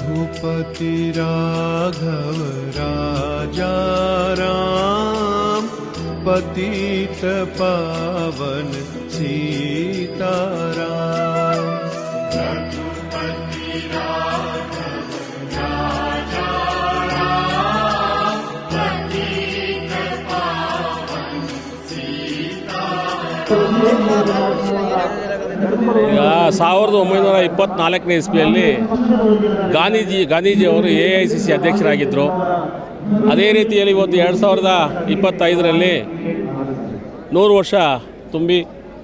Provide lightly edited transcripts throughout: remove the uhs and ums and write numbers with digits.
रघुपति राघव राजा राम, पतित पावन सीताराम। रघुपति राघव राजा राम, पतित पावन ಈಗ 1924ನೇ ಇಸ್ವಿಯಲ್ಲಿ ಗಾಂಧೀಜಿಯವರು AICC ಅಧ್ಯಕ್ಷರಾಗಿದ್ದರು. ಅದೇ ರೀತಿಯಲ್ಲಿ ಇವತ್ತು 2025ರಲ್ಲಿ 100 ವರ್ಷ ತುಂಬಿ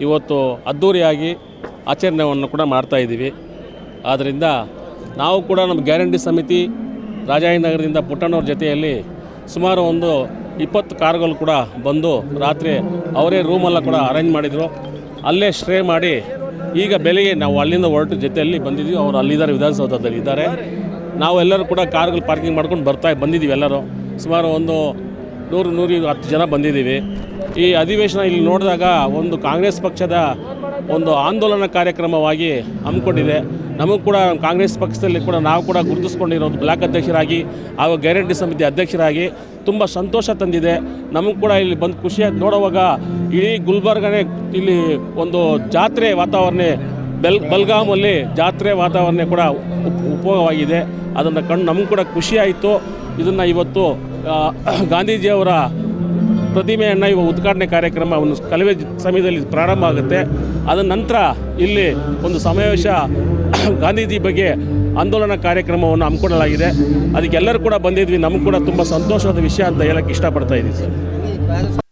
ಇವತ್ತು ಅದ್ಧೂರಿಯಾಗಿ ಆಚರಣೆಯನ್ನು ಕೂಡ ಮಾಡ್ತಾಯಿದ್ದೀವಿ. ಆದ್ದರಿಂದ ನಾವು ಕೂಡ ನಮ್ಮ ಗ್ಯಾರಂಟಿ ಸಮಿತಿ ರಾಜಾಜಿನಗರದಿಂದ ಪುಟ್ಟಣ್ಣವ್ರ ಜೊತೆಯಲ್ಲಿ ಸುಮಾರು ಒಂದು 20 ಕಾರುಗಳು ಕೂಡ ಬಂದು ರಾತ್ರಿ ಅವರೇ ರೂಮೆಲ್ಲ ಕೂಡ ಅರೇಂಜ್ ಮಾಡಿದರು. ಅಲ್ಲೇ ಸ್ಟೇ ಮಾಡಿ ಈಗ ಬೆಳಿಗ್ಗೆ ನಾವು ಅಲ್ಲಿಂದ ಹೊರಟು ಜೊತೆಯಲ್ಲಿ ಬಂದಿದ್ದೀವಿ. ಅವರು ಅಲ್ಲಿದ್ದಾರೆ, ವಿಧಾನಸೌಧದಲ್ಲಿ ಇದ್ದಾರೆ. ನಾವೆಲ್ಲರೂ ಕೂಡ ಕಾರುಗಳು ಪಾರ್ಕಿಂಗ್ ಮಾಡ್ಕೊಂಡು ಬಂದಿದ್ದೀವಿ. ಎಲ್ಲರೂ ಸುಮಾರು ಒಂದು 100-110 ಜನ ಬಂದಿದ್ದೀವಿ. ಈ ಅಧಿವೇಶನ ಇಲ್ಲಿ ನೋಡಿದಾಗ ಒಂದು ಕಾಂಗ್ರೆಸ್ ಪಕ್ಷದ ಒಂದು ಆಂದೋಲನ ಕಾರ್ಯಕ್ರಮವಾಗಿ ಹಮ್ಮಿಕೊಂಡಿದೆ. ನಮಗೂ ಕೂಡ ಕಾಂಗ್ರೆಸ್ ಪಕ್ಷದಲ್ಲಿ ಕೂಡ ನಾವು ಕೂಡ ಗುರುತಿಸ್ಕೊಂಡಿರೋದು ಬ್ಲಾಕ್ ಅಧ್ಯಕ್ಷರಾಗಿ ಹಾಗೂ ಗ್ಯಾರಂಟಿ ಸಮಿತಿ ಅಧ್ಯಕ್ಷರಾಗಿ ತುಂಬ ಸಂತೋಷ ತಂದಿದೆ. ನಮಗೂ ಕೂಡ ಇಲ್ಲಿ ಬಂದು ಖುಷಿಯಾಗಿ ನೋಡುವಾಗ ಇಡೀ ಗುಲ್ಬರ್ಗನೇ ಇಲ್ಲಿ ಒಂದು ಜಾತ್ರೆ ವಾತಾವರಣ, ಬೆಲ್ಗಾಮಲ್ಲಿ ಜಾತ್ರೆ ವಾತಾವರಣ ಕೂಡ ಉಪಯೋಗವಾಗಿದೆ. ಅದನ್ನು ಕಂಡು ನಮಗೂ ಕೂಡ ಖುಷಿಯಾಯಿತು. ಇದನ್ನು ಇವತ್ತು ಗಾಂಧೀಜಿಯವರ ಪ್ರತಿಮೆಯನ್ನು ಉದ್ಘಾಟನೆ ಕಾರ್ಯಕ್ರಮ ಒಂದು ಕೆಲವೇ ಸಮಯದಲ್ಲಿ ಪ್ರಾರಂಭ ಆಗುತ್ತೆ. ಅದರ ನಂತರ ಇಲ್ಲಿ ಒಂದು ಸಮಾವೇಶ ಗಾಂಧೀಜಿ ಬಗ್ಗೆ ಆಂದೋಲನ ಕಾರ್ಯಕ್ರಮವನ್ನು ಹಮ್ಮಿಕೊಳ್ಳಲಾಗಿದೆ. ಅದಕ್ಕೆಲ್ಲರೂ ಕೂಡ ಬಂದಿದ್ವಿ. ನಮಗೂ ಕೂಡ ತುಂಬ ಸಂತೋಷವಾದ ವಿಷಯ ಅಂತ ಹೇಳೋಕ್ಕೆ ಇಷ್ಟಪಡ್ತಾ ಇದ್ದೀವಿ ಸರ್.